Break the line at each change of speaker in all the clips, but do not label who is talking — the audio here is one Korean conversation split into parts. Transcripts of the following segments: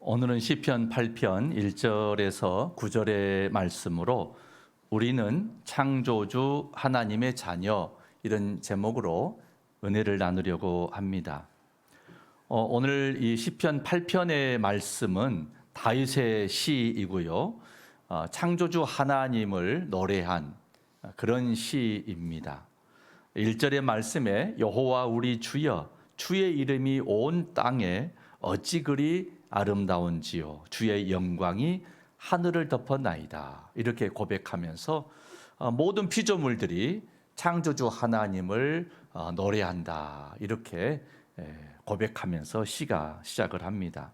오늘은 시편 8편 1절에서 9절의 말씀으로 우리는 창조주 하나님의 자녀, 이런 제목으로 은혜를 나누려고 합니다. 오늘 이 시편 8편의 말씀은 다윗의 시이고요. 창조주 하나님을 노래한 그런 시입니다. 1절의 말씀에 여호와 우리 주여, 주의 이름이 온 땅에 어찌 그리 아름다운지요, 주의 영광이 하늘을 덮었나이다, 이렇게 고백하면서 모든 피조물들이 창조주 하나님을 노래한다, 이렇게 고백하면서 시가 시작을 합니다.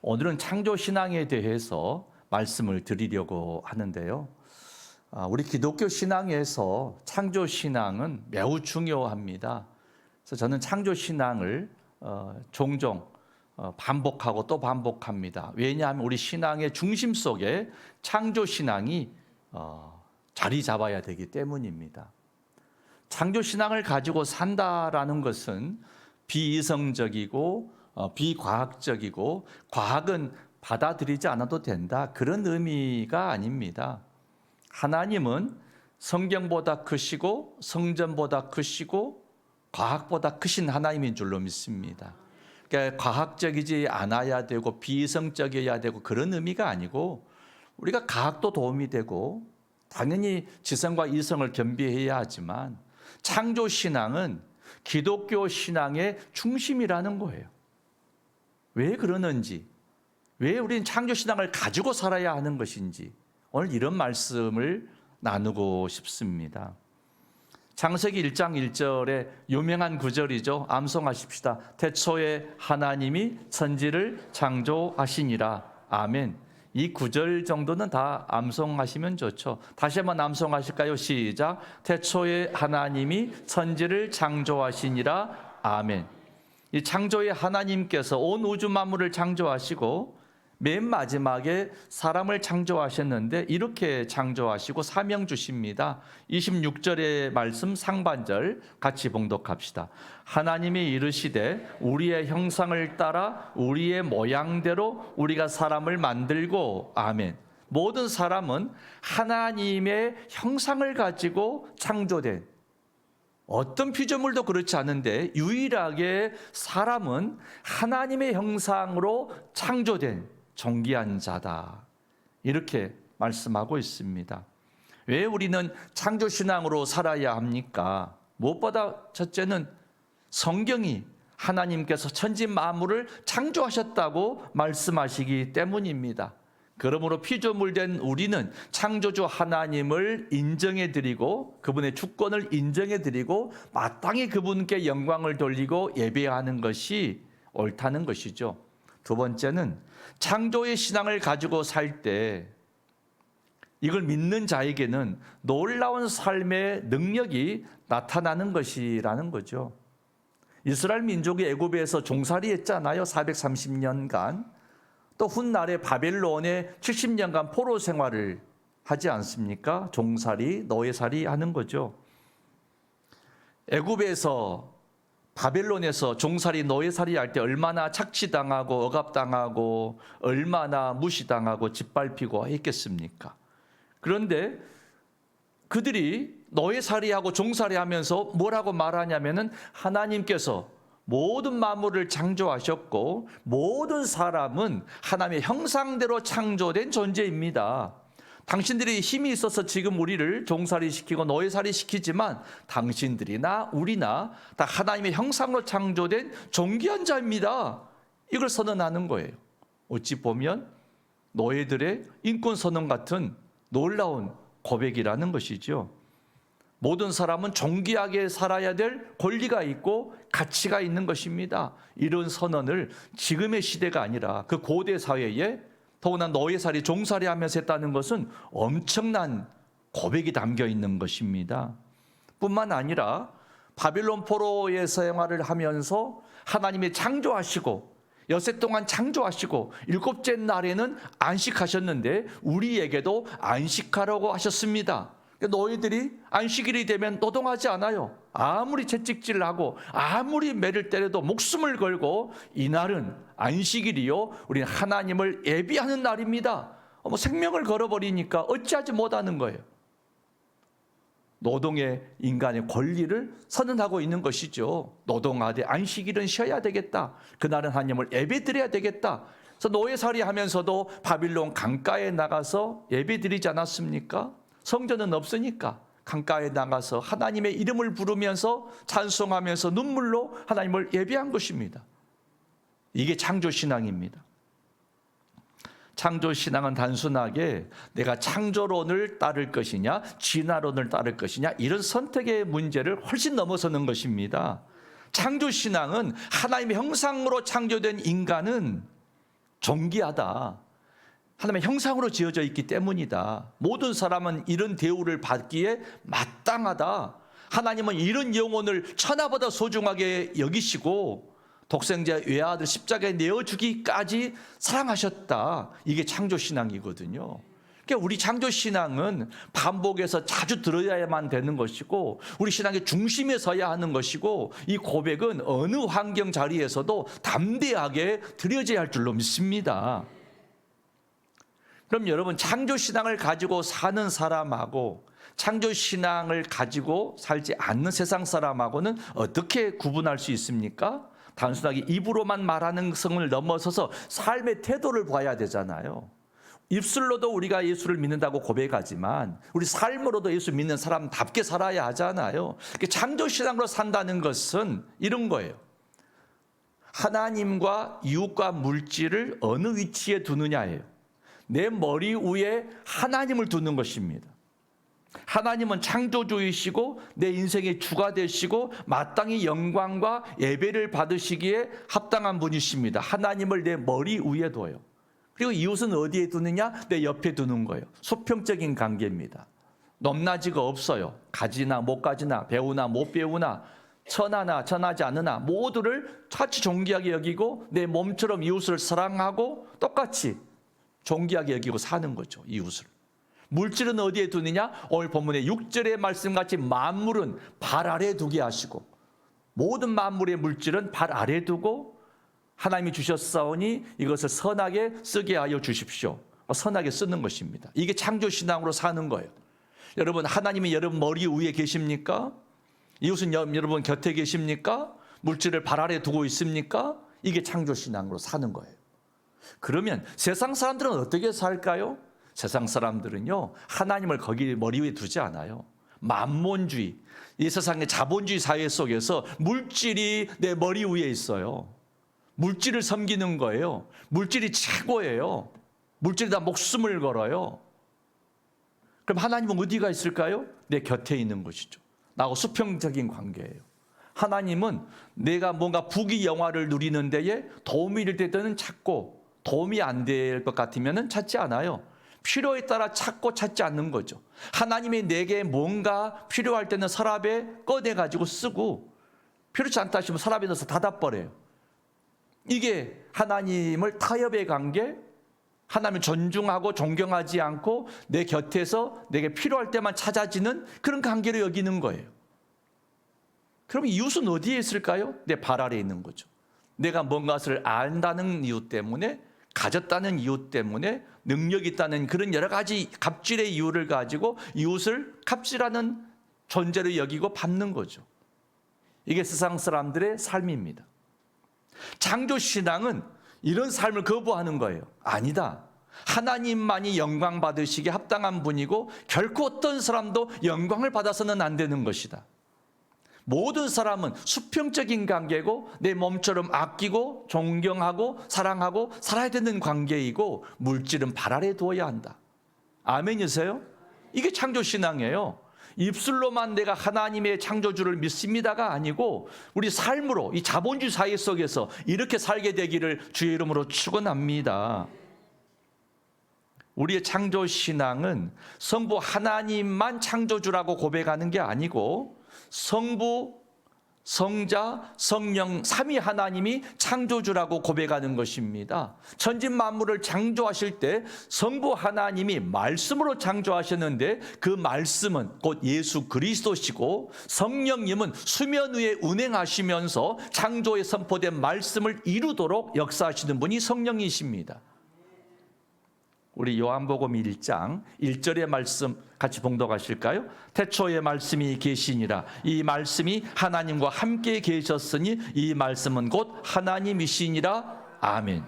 오늘은 창조신앙에 대해서 말씀을 드리려고 하는데요. 우리 기독교 신앙에서 창조신앙은 매우 중요합니다. 그래서 저는 창조신앙을 종종 반복하고 또 반복합니다. 왜냐하면 우리 신앙의 중심 속에 창조신앙이 자리 잡아야 되기 때문입니다. 창조신앙을 가지고 산다라는 것은 비이성적이고 비과학적이고 과학은 받아들이지 않아도 된다, 그런 의미가 아닙니다. 하나님은 성경보다 크시고 성전보다 크시고 과학보다 크신 하나님인 줄로 믿습니다. 그러니까 과학적이지 않아야 되고 비이성적이어야 되고 그런 의미가 아니고, 우리가 과학도 도움이 되고 당연히 지성과 이성을 겸비해야 하지만 창조신앙은 기독교 신앙의 중심이라는 거예요. 왜 그러는지, 왜 우리는 창조신앙을 가지고 살아야 하는 것인지, 오늘 이런 말씀을 나누고 싶습니다. 창세기 1장 1절에 유명한 구절이죠. 암송하십시다. 태초에 하나님이 천지를 창조하시니라. 아멘. 이 구절 정도는 다 암송하시면 좋죠. 다시 한번 암송하실까요? 시작. 태초에 하나님이 천지를 창조하시니라. 아멘. 이 창조의 하나님께서 온 우주 만물을 창조하시고 맨 마지막에 사람을 창조하셨는데 이렇게 창조하시고 사명 주십니다. 26절의 말씀 상반절 같이 봉독합시다. 하나님이 이르시되 우리의 형상을 따라 우리의 모양대로 우리가 사람을 만들고. 아멘. 모든 사람은 하나님의 형상을 가지고 창조된, 어떤 피조물도 그렇지 않은데 유일하게 사람은 하나님의 형상으로 창조된 존귀한 자다, 이렇게 말씀하고 있습니다. 왜 우리는 창조신앙으로 살아야 합니까? 무엇보다 첫째는 성경이 하나님께서 천지 만물을 창조하셨다고 말씀하시기 때문입니다. 그러므로 피조물된 우리는 창조주 하나님을 인정해드리고 그분의 주권을 인정해드리고 마땅히 그분께 영광을 돌리고 예배하는 것이 옳다는 것이죠. 두 번째는 창조의 신앙을 가지고 살 때 이걸 믿는 자에게는 놀라운 삶의 능력이 나타나는 것이라는 거죠. 이스라엘 민족이 애굽에서 종살이 했잖아요. 430년간. 또 훗날에 바벨론에 70년간 포로 생활을 하지 않습니까? 종살이, 노예살이 하는 거죠. 애굽에서, 바벨론에서 종살이, 노예살이 할 때 얼마나 착취당하고 억압당하고 얼마나 무시당하고 짓밟히고 했겠습니까? 그런데 그들이 노예살이하고 종살이 하면서 뭐라고 말하냐면은 하나님께서 모든 만물을 창조하셨고 모든 사람은 하나님의 형상대로 창조된 존재입니다. 당신들이 힘이 있어서 지금 우리를 종살이 시키고 노예살이 시키지만 당신들이나 우리나 다 하나님의 형상으로 창조된 존귀한 자입니다. 이걸 선언하는 거예요. 어찌 보면 노예들의 인권 선언 같은 놀라운 고백이라는 것이죠. 모든 사람은 존귀하게 살아야 될 권리가 있고 가치가 있는 것입니다. 이런 선언을 지금의 시대가 아니라 그 고대 사회에, 더구나 노예살이, 종살이 하면서 했다는 것은 엄청난 고백이 담겨 있는 것입니다. 뿐만 아니라 바빌론 포로의 생활을 하면서 하나님이 창조하시고 엿새 동안 창조하시고 일곱째 날에는 안식하셨는데 우리에게도 안식하라고 하셨습니다. 노예들이 안식일이 되면 노동하지 않아요. 아무리 채찍질을 하고 아무리 매를 때려도 목숨을 걸고 이날은 안식일이요, 우리는 하나님을 예비하는 날입니다. 생명을 걸어버리니까 어찌하지 못하는 거예요. 노동의 인간의 권리를 선언하고 있는 것이죠. 노동하되 안식일은 쉬어야 되겠다. 그날은 하나님을 예배드려야 되겠다. 그래서 노예살이 하면서도 바빌론 강가에 나가서 예배드리지 않았습니까? 성전은 없으니까 강가에 나가서 하나님의 이름을 부르면서 찬송하면서 눈물로 하나님을 예배한 것입니다. 이게 창조신앙입니다. 창조신앙은 단순하게 내가 창조론을 따를 것이냐 진화론을 따를 것이냐 이런 선택의 문제를 훨씬 넘어서는 것입니다. 창조신앙은 하나님의 형상으로 창조된 인간은 존귀하다. 하나님의 형상으로 지어져 있기 때문이다. 모든 사람은 이런 대우를 받기에 마땅하다. 하나님은 이런 영혼을 천하보다 소중하게 여기시고 독생자 외아들 십자가에 내어주기까지 사랑하셨다. 이게 창조신앙이거든요. 그러니까 우리 창조신앙은 반복해서 자주 들어야만 되는 것이고 우리 신앙의 중심에 서야 하는 것이고 이 고백은 어느 환경 자리에서도 담대하게 드려져야 할 줄로 믿습니다. 그럼 여러분, 창조신앙을 가지고 사는 사람하고 창조신앙을 가지고 살지 않는 세상 사람하고는 어떻게 구분할 수 있습니까? 단순하게 입으로만 말하는 성을 넘어서서 삶의 태도를 봐야 되잖아요. 입술로도 우리가 예수를 믿는다고 고백하지만 우리 삶으로도 예수 믿는 사람답게 살아야 하잖아요. 창조신앙으로 산다는 것은 이런 거예요. 하나님과 이웃과 물질을 어느 위치에 두느냐예요. 내 머리 위에 하나님을 두는 것입니다. 하나님은 창조주이시고 내 인생의 주가 되시고 마땅히 영광과 예배를 받으시기에 합당한 분이십니다. 하나님을 내 머리 위에 둬요. 그리고 이웃은 어디에 두느냐? 내 옆에 두는 거예요. 수평적인 관계입니다. 높낮이가 없어요. 가지나 못 가지나 배우나 못 배우나 천하나 천하지 않으나 모두를 같이 존귀하게 여기고 내 몸처럼 이웃을 사랑하고 똑같이 존귀하게 여기고 사는 거죠. 이웃을. 물질은 어디에 두느냐? 오늘 본문의 6절의 말씀같이 만물은 발 아래 두게 하시고 모든 만물의 물질은 발 아래 두고 하나님이 주셨사오니 이것을 선하게 쓰게 하여 주십시오. 선하게 쓰는 것입니다. 이게 창조신앙으로 사는 거예요. 여러분, 하나님이 여러분 머리 위에 계십니까? 이웃은 여러분 곁에 계십니까? 물질을 발 아래 두고 있습니까? 이게 창조신앙으로 사는 거예요. 그러면 세상 사람들은 어떻게 살까요? 세상 사람들은요, 하나님을 거기 머리 위에 두지 않아요. 만몬주의, 이 세상의 자본주의 사회 속에서 물질이 내 머리 위에 있어요. 물질을 섬기는 거예요. 물질이 최고예요. 물질에다 목숨을 걸어요. 그럼 하나님은 어디가 있을까요? 내 곁에 있는 것이죠. 나하고 수평적인 관계예요. 하나님은 내가 뭔가 부귀영화를 누리는 데에 도움이 될 때는 찾고 도움이 안 될 것 같으면 찾지 않아요. 필요에 따라 찾고 찾지 않는 거죠. 하나님이 내게 뭔가 필요할 때는 서랍에 꺼내가지고 쓰고 필요치 않다 하시면 서랍에 넣어서 닫아버려요. 이게 하나님을 타협의 관계, 하나님을 존중하고 존경하지 않고 내 곁에서 내게 필요할 때만 찾아지는 그런 관계로 여기는 거예요. 그럼 이웃은 어디에 있을까요? 내 발 아래에 있는 거죠. 내가 뭔가를 안다는 이유 때문에, 가졌다는 이유 때문에, 능력이 있다는 그런 여러 가지 갑질의 이유를 가지고 이웃을 갑질하는 존재로 여기고 받는 거죠. 이게 세상 사람들의 삶입니다. 창조신앙은 이런 삶을 거부하는 거예요. 아니다. 하나님만이 영광 받으시기에 합당한 분이고 결코 어떤 사람도 영광을 받아서는 안 되는 것이다. 모든 사람은 수평적인 관계고 내 몸처럼 아끼고 존경하고 사랑하고 살아야 되는 관계이고 물질은 발 아래 두어야 한다. 아멘이세요? 이게 창조신앙이에요. 입술로만 내가 하나님의 창조주를 믿습니다가 아니고 우리 삶으로 이 자본주의 사회 속에서 이렇게 살게 되기를 주의 이름으로 축원합니다. 우리의 창조신앙은 성부 하나님만 창조주라고 고백하는 게 아니고 성부 성자, 성령, 삼위 하나님이 창조주라고 고백하는 것입니다. 천지 만물을 창조하실 때 성부 하나님이 말씀으로 창조하셨는데 그 말씀은 곧 예수 그리스도시고 성령님은 수면 위에 운행하시면서 창조에 선포된 말씀을 이루도록 역사하시는 분이 성령이십니다. 우리 요한복음 1장 1절의 말씀 같이 봉독하실까요? 태초에 말씀이 계시니라. 이 말씀이 하나님과 함께 계셨으니 이 말씀은 곧 하나님이시니라. 아멘.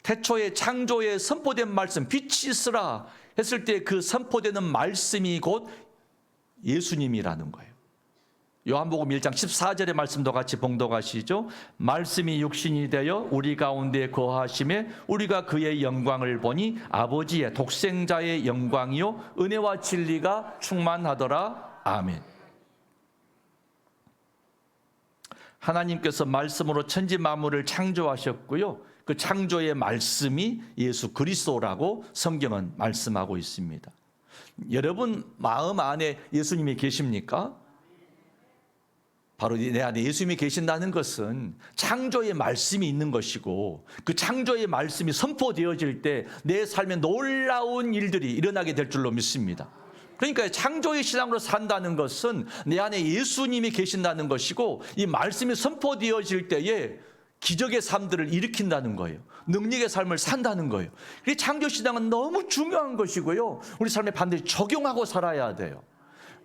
태초에 창조에 선포된 말씀, 빛이 있으라 했을 때 그 선포되는 말씀이 곧 예수님이라는 거예요. 요한복음 1장 14절의 말씀도 같이 봉독하시죠. 말씀이 육신이 되어 우리 가운데 거하심에 우리가 그의 영광을 보니 아버지의 독생자의 영광이요 은혜와 진리가 충만하더라. 아멘. 하나님께서 말씀으로 천지 만물을 창조하셨고요. 그 창조의 말씀이 예수 그리스도라고 성경은 말씀하고 있습니다. 여러분 마음 안에 예수님이 계십니까? 바로 내 안에 예수님이 계신다는 것은 창조의 말씀이 있는 것이고 그 창조의 말씀이 선포되어질 때 내 삶에 놀라운 일들이 일어나게 될 줄로 믿습니다. 그러니까 창조의 신앙으로 산다는 것은 내 안에 예수님이 계신다는 것이고 이 말씀이 선포되어질 때에 기적의 삶들을 일으킨다는 거예요. 능력의 삶을 산다는 거예요. 이 창조 신앙은 너무 중요한 것이고요. 우리 삶에 반드시 적용하고 살아야 돼요.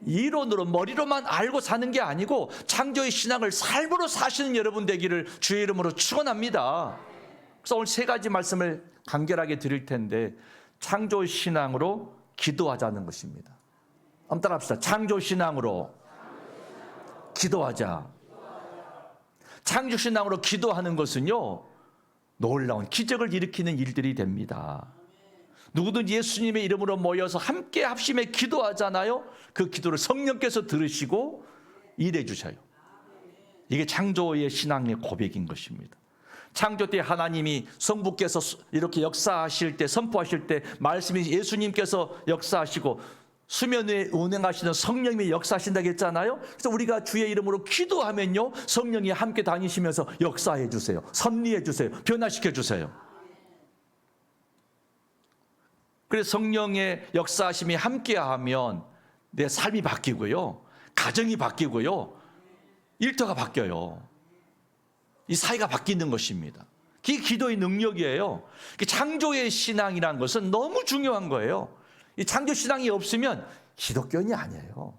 이론으로 머리로만 알고 사는 게 아니고 창조의 신앙을 삶으로 사시는 여러분 되기를 주의 이름으로 축원합니다. 그래서 오늘 세 가지 말씀을 간결하게 드릴 텐데 창조 신앙으로 기도하자는 것입니다. 한번 따라합시다. 창조 신앙으로 기도하자. 창조 신앙으로 기도하는 것은요 놀라운 기적을 일으키는 일들이 됩니다. 누구든지 예수님의 이름으로 모여서 함께 합심해 기도하잖아요. 그 기도를 성령께서 들으시고 일해 주셔요. 이게 창조의 신앙의 고백인 것입니다. 창조 때 하나님이 성부께서 이렇게 역사하실 때 선포하실 때 말씀이 예수님께서 역사하시고 수면 위에 운행하시는 성령님이 역사하신다고 했잖아요. 그래서 우리가 주의 이름으로 기도하면요 성령이 함께 다니시면서 역사해 주세요. 섭리해 주세요. 변화시켜 주세요. 그래서 성령의 역사하심이 함께하면 내 삶이 바뀌고요. 가정이 바뀌고요. 일터가 바뀌어요. 이 사회가 바뀌는 것입니다. 그게 기도의 능력이에요. 창조의 신앙이라는 것은 너무 중요한 거예요. 이 창조 신앙이 없으면 기독교인이 아니에요.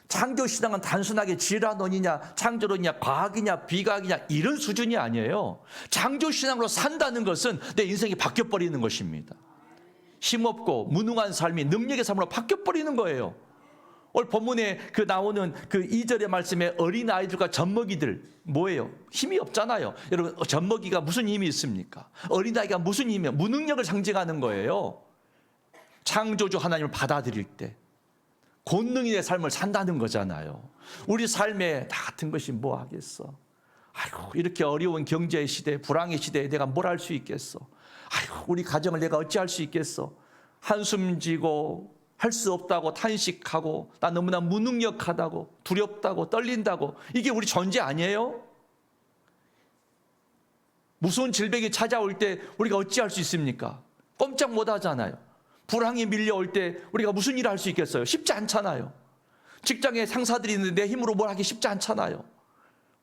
창조 신앙은 단순하게 진화론이냐 창조론이냐 과학이냐 비과학이냐 이런 수준이 아니에요. 창조 신앙으로 산다는 것은 내 인생이 바뀌어버리는 것입니다. 힘없고 무능한 삶이 능력의 삶으로 바뀌어버리는 거예요. 오늘 본문에 나오는 그 2절의 말씀에 어린아이들과 젖먹이들 뭐예요? 힘이 없잖아요. 여러분 젖먹이가 무슨 힘이 있습니까? 어린아이가 무슨 힘이에요? 무능력을 상징하는 거예요. 창조주 하나님을 받아들일 때 권능이 내 삶을 산다는 거잖아요. 우리 삶에 다 같은 것이 뭐 하겠어? 아이고 이렇게 어려운 경제 시대, 불황의 시대에 내가 뭘 할 수 있겠어? 아이고 우리 가정을 내가 어찌할 수 있겠어? 한숨 지고 할 수 없다고 탄식하고 나 너무나 무능력하다고 두렵다고 떨린다고 이게 우리 존재 아니에요? 무서운 질병이 찾아올 때 우리가 어찌할 수 있습니까? 꼼짝 못 하잖아요. 불황이 밀려올 때 우리가 무슨 일을 할 수 있겠어요? 쉽지 않잖아요. 직장에 상사들이 있는데 내 힘으로 뭘 하기 쉽지 않잖아요.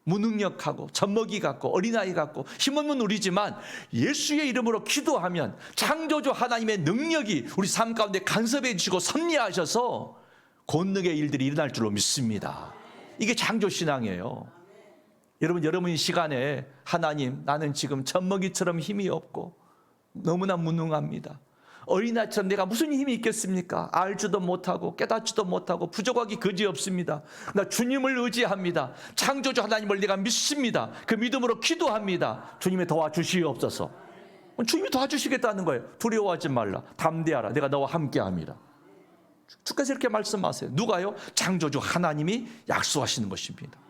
무능력하고 젖먹이 같고 어린아이 같고 힘없는 우리지만 예수의 이름으로 기도하면 창조주 하나님의 능력이 우리 삶 가운데 간섭해 주시고 섭리하셔서 권능의 일들이 일어날 줄로 믿습니다. 이게 창조신앙이에요. 여러분 이 시간에 하나님 나는 지금 젖먹이처럼 힘이 없고 너무나 무능합니다. 어린아이처럼 내가 무슨 힘이 있겠습니까? 알지도 못하고 깨닫지도 못하고 부족하기 그지없습니다. 나 주님을 의지합니다. 창조주 하나님을 내가 믿습니다. 그 믿음으로 기도합니다. 주님이 도와주시옵소서. 주님이 도와주시겠다는 거예요. 두려워하지 말라. 담대하라. 내가 너와 함께함이라. 주께서 이렇게 말씀하세요. 누가요? 창조주 하나님이 약속하시는 것입니다.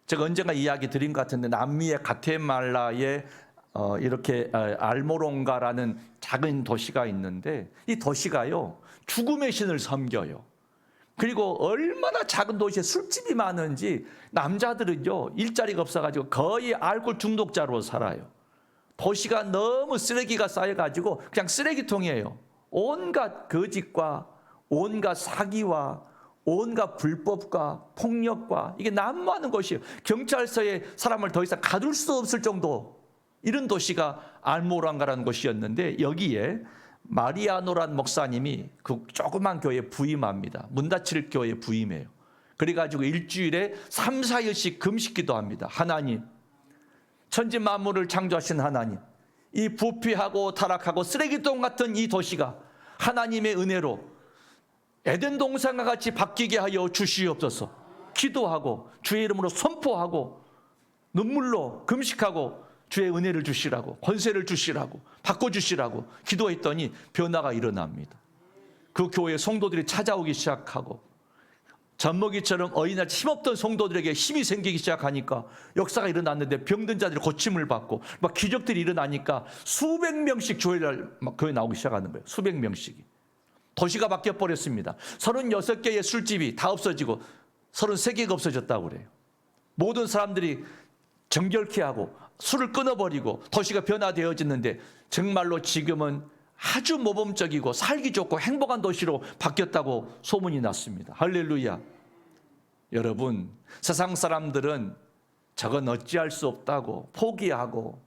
제가 언젠가 이야기 드린 것 같은데 남미의 가테말라의 이렇게 알모롱가라는 작은 도시가 있는데 이 도시가요 죽음의 신을 섬겨요. 그리고 얼마나 작은 도시에 술집이 많은지 남자들은요 일자리가 없어가지고 거의 알코올 중독자로 살아요. 도시가 너무 쓰레기가 쌓여가지고 그냥 쓰레기통이에요. 온갖 거짓과 온갖 사기와 온갖 불법과 폭력과 이게 난무하는 곳이에요. 경찰서에 사람을 더 이상 가둘 수 없을 정도, 이런 도시가 알모란가라는 곳이었는데, 여기에 마리아노란 목사님이 그 조그만 교회에 부임합니다. 문 닫힐 교회에 부임해요. 그래가지고 일주일에 3, 4일씩 금식기도 합니다. 하나님, 천지 만물을 창조하신 하나님, 이 부패하고 타락하고 쓰레기통 같은 이 도시가 하나님의 은혜로 에덴 동산과 같이 바뀌게 하여 주시옵소서. 기도하고 주의 이름으로 선포하고 눈물로 금식하고 주의 은혜를 주시라고, 권세를 주시라고, 바꿔주시라고 기도했더니 변화가 일어납니다. 그 교회 성도들이 찾아오기 시작하고, 젖먹이처럼 어린날 힘없던 성도들에게 힘이 생기기 시작하니까 역사가 일어났는데, 병든 자들이 고침을 받고 막 기적들이 일어나니까 수백 명씩 교회 나오기 시작하는 거예요. 수백 명씩이. 도시가 바뀌어 버렸습니다. 36개의 술집이 다 없어지고 33개가 없어졌다고 그래요. 모든 사람들이 정결케 하고 술을 끊어버리고 도시가 변화되어졌는데, 정말로 지금은 아주 모범적이고 살기 좋고 행복한 도시로 바뀌었다고 소문이 났습니다. 할렐루야. 여러분, 세상 사람들은 저건 어찌할 수 없다고 포기하고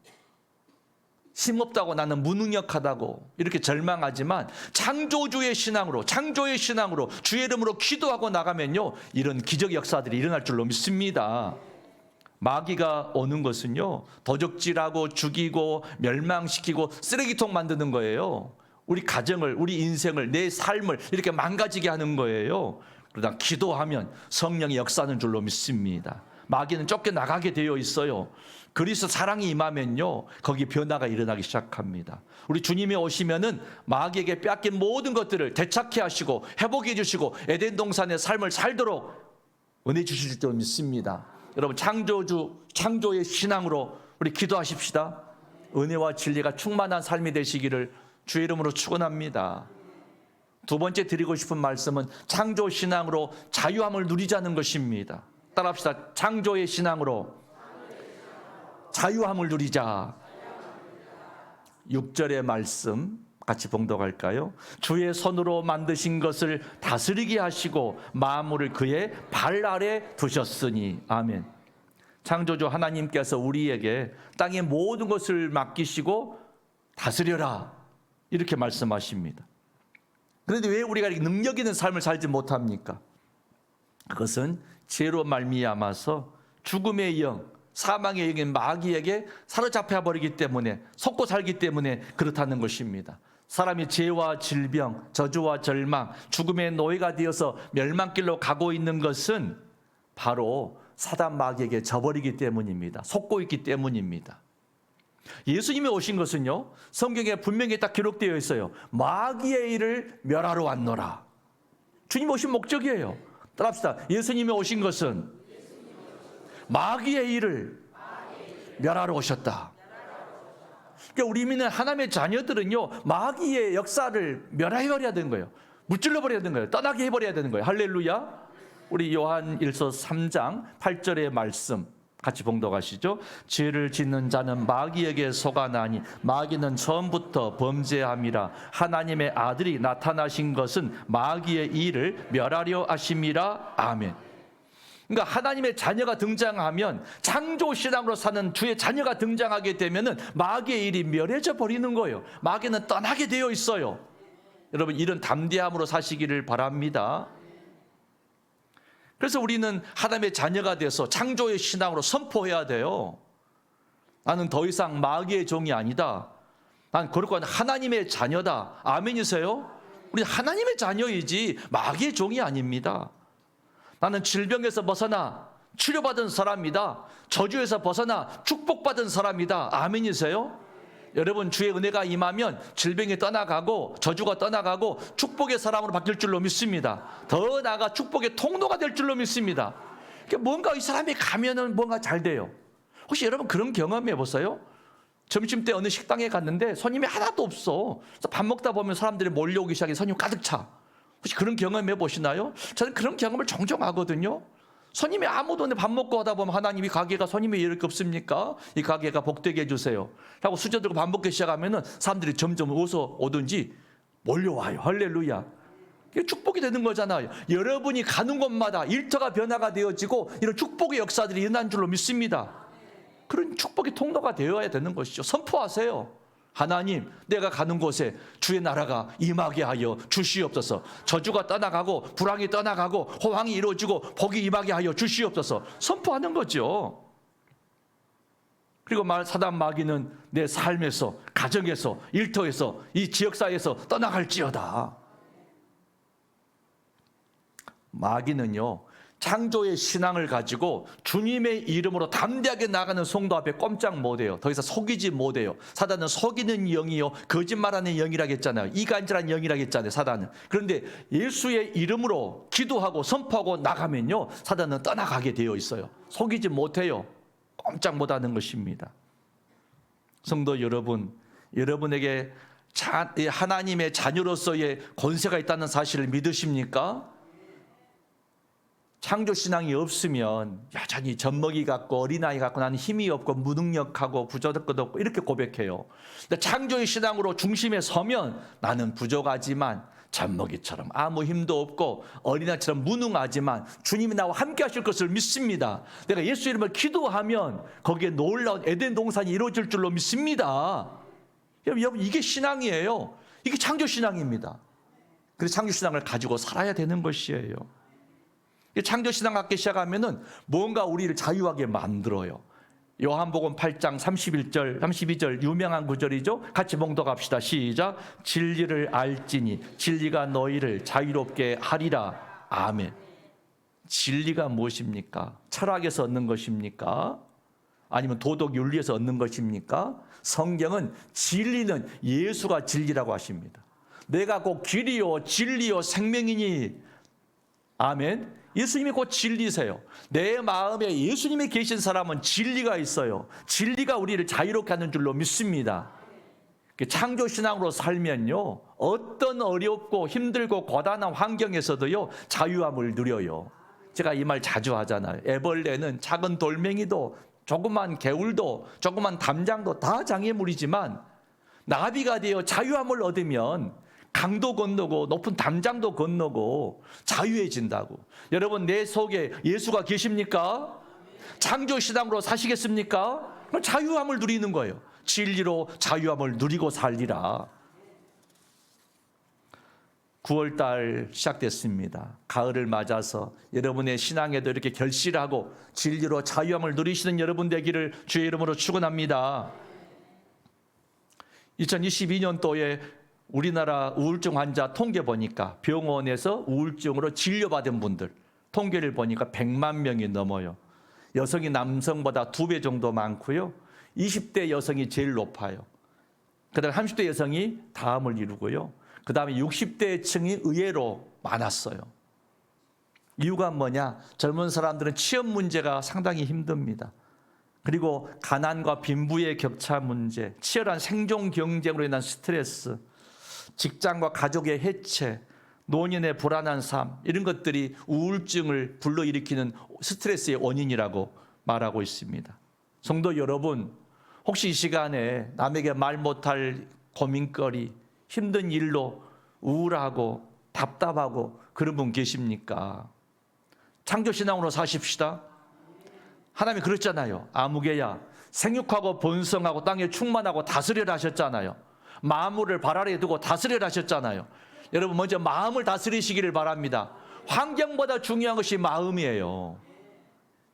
힘없다고, 나는 무능력하다고 이렇게 절망하지만, 창조주의 신앙으로, 창조의 신앙으로 주의 이름으로 기도하고 나가면요, 이런 기적 역사들이 일어날 줄로 믿습니다. 마귀가 오는 것은요, 도적질하고 죽이고 멸망시키고 쓰레기통 만드는 거예요. 우리 가정을, 우리 인생을, 내 삶을 이렇게 망가지게 하는 거예요. 그러다 기도하면 성령의 역사하는 줄로 믿습니다. 마귀는 쫓겨나가게 되어 있어요. 그리스도 사랑이 임하면요, 거기 변화가 일어나기 시작합니다. 우리 주님이 오시면은 마귀에게 빼앗긴 모든 것들을 되찾게 하시고 회복해 주시고 에덴 동산의 삶을 살도록 은혜 주실 줄 믿습니다. 여러분, 창조의 신앙으로 우리 기도하십시다. 은혜와 진리가 충만한 삶이 되시기를 주의 이름으로 축원합니다. 두 번째 드리고 싶은 말씀은 창조 신앙으로 자유함을 누리자는 것입니다. 따라합시다. 창조의 신앙으로 자유함을 누리자. 6절의 말씀 같이 봉독할까요? 주의 손으로 만드신 것을 다스리게 하시고 만물을 그의 발 아래 두셨으니. 아멘. 창조주 하나님께서 우리에게 땅의 모든 것을 맡기시고 다스려라, 이렇게 말씀하십니다. 그런데 왜 우리가 능력 있는 삶을 살지 못합니까? 그것은 죄로 말미암아서 죽음의 영, 사망의 영인 마귀에게 사로잡혀 버리기 때문에, 속고 살기 때문에 그렇다는 것입니다. 사람이 죄와 질병, 저주와 절망, 죽음의 노예가 되어서 멸망길로 가고 있는 것은 바로 사단 마귀에게 져버리기 때문입니다. 속고 있기 때문입니다. 예수님이 오신 것은요, 성경에 분명히 딱 기록되어 있어요. 마귀의 일을 멸하러 왔노라. 주님 오신 목적이에요. 따라합시다. 예수님이 오신 것은 마귀의 일을 멸하러 오셨다. 그러니까 우리 믿는 하나님의 자녀들은요, 마귀의 역사를 멸해버려야 되는 거예요. 무찔러버려야 되는 거예요. 떠나게 해버려야 되는 거예요. 할렐루야. 우리 요한 1서 3장 8절의 말씀 같이 봉독하시죠. 죄를 짓는 자는 마귀에게 속아나니 마귀는 처음부터 범죄함이라. 하나님의 아들이 나타나신 것은 마귀의 일을 멸하려 하심이라. 아멘. 그러니까 하나님의 자녀가 등장하면, 창조신앙으로 사는 주의 자녀가 등장하게 되면은 마귀의 일이 멸해져 버리는 거예요. 마귀는 떠나게 되어 있어요. 여러분, 이런 담대함으로 사시기를 바랍니다. 그래서 우리는 하나님의 자녀가 돼서 창조의 신앙으로 선포해야 돼요. 나는 더 이상 마귀의 종이 아니다. 난 거룩한 하나님의 자녀다. 아멘이세요? 우리 하나님의 자녀이지 마귀의 종이 아닙니다. 나는 질병에서 벗어나 치료받은 사람이다. 저주에서 벗어나 축복받은 사람이다. 아멘이세요? 여러분, 주의 은혜가 임하면 질병이 떠나가고 저주가 떠나가고 축복의 사람으로 바뀔 줄로 믿습니다. 더 나아가 축복의 통로가 될 줄로 믿습니다. 그러니까 뭔가 이 사람이 가면은 뭔가 잘 돼요. 혹시 여러분 그런 경험 해보세요? 점심 때 어느 식당에 갔는데 손님이 하나도 없어. 그래서 밥 먹다 보면 사람들이 몰려오기 시작해. 손님 가득 차. 혹시 그런 경험해 보시나요? 저는 그런 경험을 종종 하거든요. 손님이 아무도 없는데 밥 먹고 하다 보면 하나님이 가게가 손님이 이렇게 없습니까? 이 가게가 복되게 해주세요 하고 수저 들고 밥 먹기 시작하면 사람들이 점점 어디서 오든지 몰려와요. 할렐루야. 이게 축복이 되는 거잖아요. 여러분이 가는 곳마다 일터가 변화가 되어지고 이런 축복의 역사들이 일어난 줄로 믿습니다. 그런 축복의 통로가 되어야 되는 것이죠. 선포하세요. 하나님, 내가 가는 곳에 주의 나라가 임하게 하여 주시옵소서. 저주가 떠나가고 불황이 떠나가고 호황이 이루어지고 복이 임하게 하여 주시옵소서. 선포하는 거죠. 그리고 사단 마귀는 내 삶에서, 가정에서, 일터에서, 이 지역사회에서 떠나갈지어다. 마귀는요, 창조의 신앙을 가지고 주님의 이름으로 담대하게 나가는 성도 앞에 꼼짝 못해요. 더 이상 속이지 못해요. 사단은 속이는 영이요, 거짓말하는 영이라고 했잖아요. 이간질한 영이라고 했잖아요, 사단은. 그런데 예수의 이름으로 기도하고 선포하고 나가면요, 사단은 떠나가게 되어 있어요. 속이지 못해요. 꼼짝 못하는 것입니다. 성도 여러분, 여러분에게 하나님의 자녀로서의 권세가 있다는 사실을 믿으십니까? 창조신앙이 없으면 여전히 젖먹이 같고 어린아이 같고 나는 힘이 없고 무능력하고 부족도 없고 이렇게 고백해요. 근데 창조의 신앙으로 중심에 서면 나는 부족하지만 젖먹이처럼 아무 힘도 없고 어린아이처럼 무능하지만 주님이 나와 함께 하실 것을 믿습니다. 내가 예수 이름을 기도하면 거기에 놀라운 에덴 동산이 이루어질 줄로 믿습니다. 여러분, 이게 신앙이에요. 이게 창조신앙입니다. 그래서 창조신앙을 가지고 살아야 되는 것이에요. 창조신앙 갖기 시작하면은 뭔가 우리를 자유하게 만들어요. 요한복음 8장 31절, 32절 유명한 구절이죠. 같이 봉독합시다. 시작. 진리를 알지니 진리가 너희를 자유롭게 하리라. 아멘. 진리가 무엇입니까? 철학에서 얻는 것입니까? 아니면 도덕 윤리에서 얻는 것입니까? 성경은 진리는 예수가 진리라고 하십니다. 내가 곧 길이요 진리요 생명이니. 아멘. 예수님이 곧 진리세요. 내 마음에 예수님이 계신 사람은 진리가 있어요. 진리가 우리를 자유롭게 하는 줄로 믿습니다. 창조신앙으로 살면요, 어떤 어렵고 힘들고 고단한 환경에서도요 자유함을 누려요. 제가 이 말 자주 하잖아요. 애벌레는 작은 돌멩이도 조그만 개울도 조그만 담장도 다 장애물이지만 나비가 되어 자유함을 얻으면 강도 건너고 높은 담장도 건너고 자유해진다고. 여러분, 내 속에 예수가 계십니까? 창조신앙으로 사시겠습니까? 그럼 자유함을 누리는 거예요. 진리로 자유함을 누리고 살리라. 9월달 시작됐습니다. 가을을 맞아서 여러분의 신앙에도 이렇게 결실하고 진리로 자유함을 누리시는 여러분 되기를 주의 이름으로 축원합니다. 2022년도에 우리나라 우울증 환자 통계 보니까 병원에서 우울증으로 진료받은 분들 통계를 보니까 100만 명이 넘어요. 여성이 남성보다 2배 정도 많고요. 20대 여성이 제일 높아요. 그 다음에 30대 여성이 다음을 이루고요. 그 다음에 60대 층이 의외로 많았어요. 이유가 뭐냐? 젊은 사람들은 취업 문제가 상당히 힘듭니다. 그리고 가난과 빈부의 격차 문제, 치열한 생존 경쟁으로 인한 스트레스, 직장과 가족의 해체, 노년의 불안한 삶, 이런 것들이 우울증을 불러일으키는 스트레스의 원인이라고 말하고 있습니다. 성도 여러분, 혹시 이 시간에 남에게 말 못할 고민거리, 힘든 일로 우울하고 답답하고 그런 분 계십니까? 창조신앙으로 사십시다. 하나님이 그랬잖아요. 아무개야, 생육하고 번성하고 땅에 충만하고 다스리라 하셨잖아요. 마음을 발 아래에 두고 다스리라 하셨잖아요. 여러분, 먼저 마음을 다스리시기를 바랍니다. 환경보다 중요한 것이 마음이에요.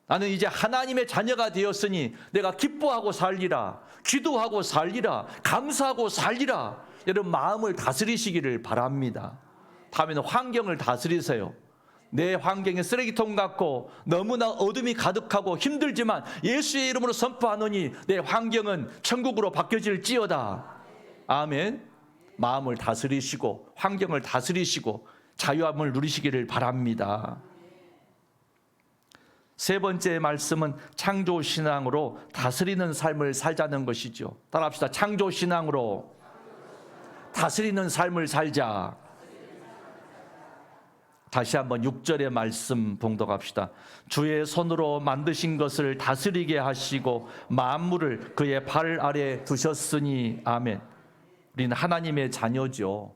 나는 이제 하나님의 자녀가 되었으니 내가 기뻐하고 살리라, 기도하고 살리라, 감사하고 살리라. 여러분, 마음을 다스리시기를 바랍니다. 다음에는 환경을 다스리세요. 내 환경이 쓰레기통 같고 너무나 어둠이 가득하고 힘들지만 예수의 이름으로 선포하노니 내 환경은 천국으로 바뀌어질지어다. 아멘. 마음을 다스리시고 환경을 다스리시고 자유함을 누리시기를 바랍니다. 세 번째 말씀은 창조신앙으로 다스리는 삶을 살자는 것이죠. 따라합시다. 창조신앙으로 다스리는 삶을 살자. 다시 한번 6절의 말씀 봉독합시다. 주의 손으로 만드신 것을 다스리게 하시고 만물을 그의 발 아래 두셨으니 아멘. 우리는 하나님의 자녀죠.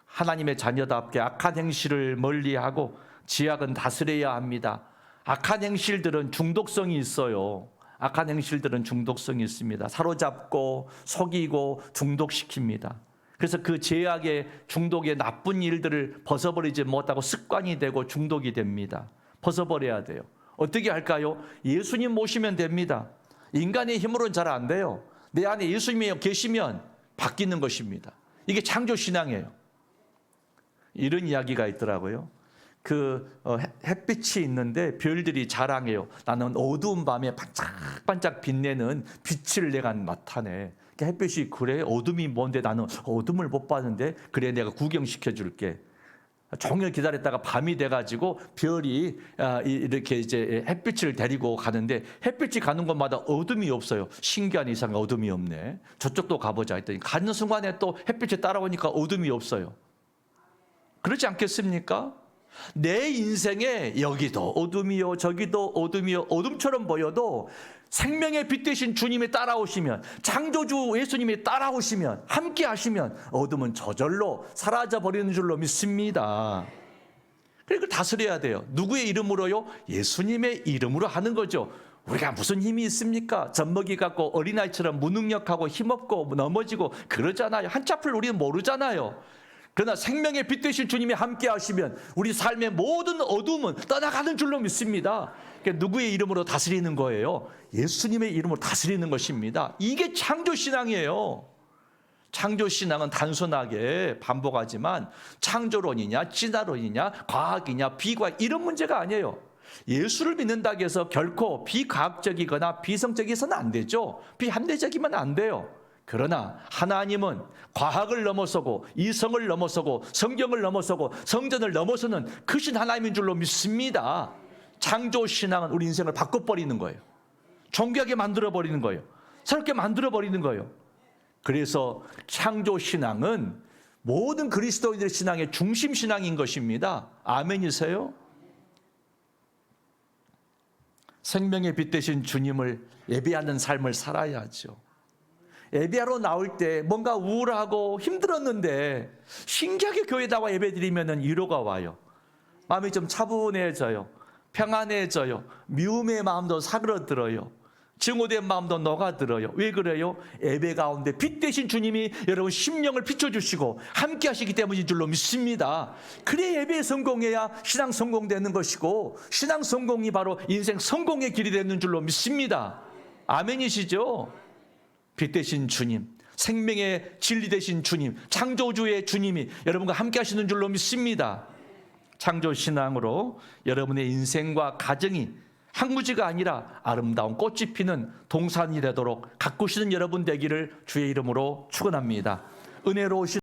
하나님의 자녀답게 악한 행실을 멀리하고 지악은 다스려야 합니다. 악한 행실들은 중독성이 있어요. 악한 행실들은 중독성이 있습니다. 사로잡고 속이고 중독시킵니다. 그래서 그 죄악의 중독의 나쁜 일들을 벗어버리지 못하고 습관이 되고 중독이 됩니다. 벗어버려야 돼요. 어떻게 할까요? 예수님 모시면 됩니다. 인간의 힘으로는 잘 안 돼요. 내 안에 예수님이 계시면 바뀌는 것입니다. 이게 창조신앙이에요. 이런 이야기가 있더라고요. 햇빛이 있는데 별들이 자랑해요. 나는 어두운 밤에 반짝반짝 빛내는 빛을 내가 나타내. 햇빛이 그래? 어둠이 뭔데 나는 어둠을 못 봤는데 그래 내가 구경시켜 줄게. 종일 기다렸다가 밤이 돼가지고 별이 이렇게 이제 햇빛을 데리고 가는데 햇빛이 가는 곳마다 어둠이 없어요. 신기한 이상 어둠이 없네. 저쪽도 가보자 했더니 가는 순간에 또 햇빛이 따라오니까 어둠이 없어요. 그렇지 않겠습니까? 내 인생에 여기도 어둠이요 저기도 어둠이요 어둠처럼 보여도 생명의 빛 되신 주님이 따라오시면 창조주 예수님이 따라오시면 함께 하시면 어둠은 저절로 사라져버리는 줄로 믿습니다. 그리고 다스려야 돼요. 누구의 이름으로요? 예수님의 이름으로 하는 거죠. 우리가 무슨 힘이 있습니까? 젖먹이 같고 어린아이처럼 무능력하고 힘없고 넘어지고 그러잖아요. 한참을 우리는 모르잖아요. 그러나 생명의 빛 되신 주님이 함께 하시면 우리 삶의 모든 어둠은 떠나가는 줄로 믿습니다. 그러니까 누구의 이름으로 다스리는 거예요? 예수님의 이름으로 다스리는 것입니다. 이게 창조신앙이에요. 창조신앙은 단순하게 반복하지만 창조론이냐 진화론이냐 과학이냐 비과학 이런 문제가 아니에요. 예수를 믿는다고 해서 결코 비과학적이거나 비성적이서는 안 되죠. 비합리적이면 안 돼요. 그러나 하나님은 과학을 넘어서고 이성을 넘어서고 성경을 넘어서고 성전을 넘어서는 크신 하나님인 줄로 믿습니다. 창조신앙은 우리 인생을 바꿔버리는 거예요. 존귀하게 만들어버리는 거예요. 새롭게 만들어버리는 거예요. 그래서 창조신앙은 모든 그리스도인들의 신앙의 중심신앙인 것입니다. 아멘이세요? 생명의 빛 되신 주님을 예배하는 삶을 살아야죠. 예배하러 나올 때 뭔가 우울하고 힘들었는데 신기하게 교회에 나와 예배드리면 위로가 와요. 마음이 좀 차분해져요. 평안해져요. 미움의 마음도 사그러들어요. 증오된 마음도 녹아들어요. 왜 그래요? 예배 가운데 빛 되신 주님이 여러분 심령을 비춰주시고 함께 하시기 때문인 줄로 믿습니다. 그래 예배 성공해야 신앙 성공되는 것이고 신앙 성공이 바로 인생 성공의 길이 되는 줄로 믿습니다. 아멘이시죠? 빛 되신 주님, 생명의 진리 되신 주님, 창조주의 주님이 여러분과 함께 하시는 줄로 믿습니다. 창조신앙으로 여러분의 인생과 가정이 항무지가 아니라 아름다운 꽃이 피는 동산이 되도록 가꾸시는 여러분 되기를 주의 이름으로 축원합니다. 은혜로우신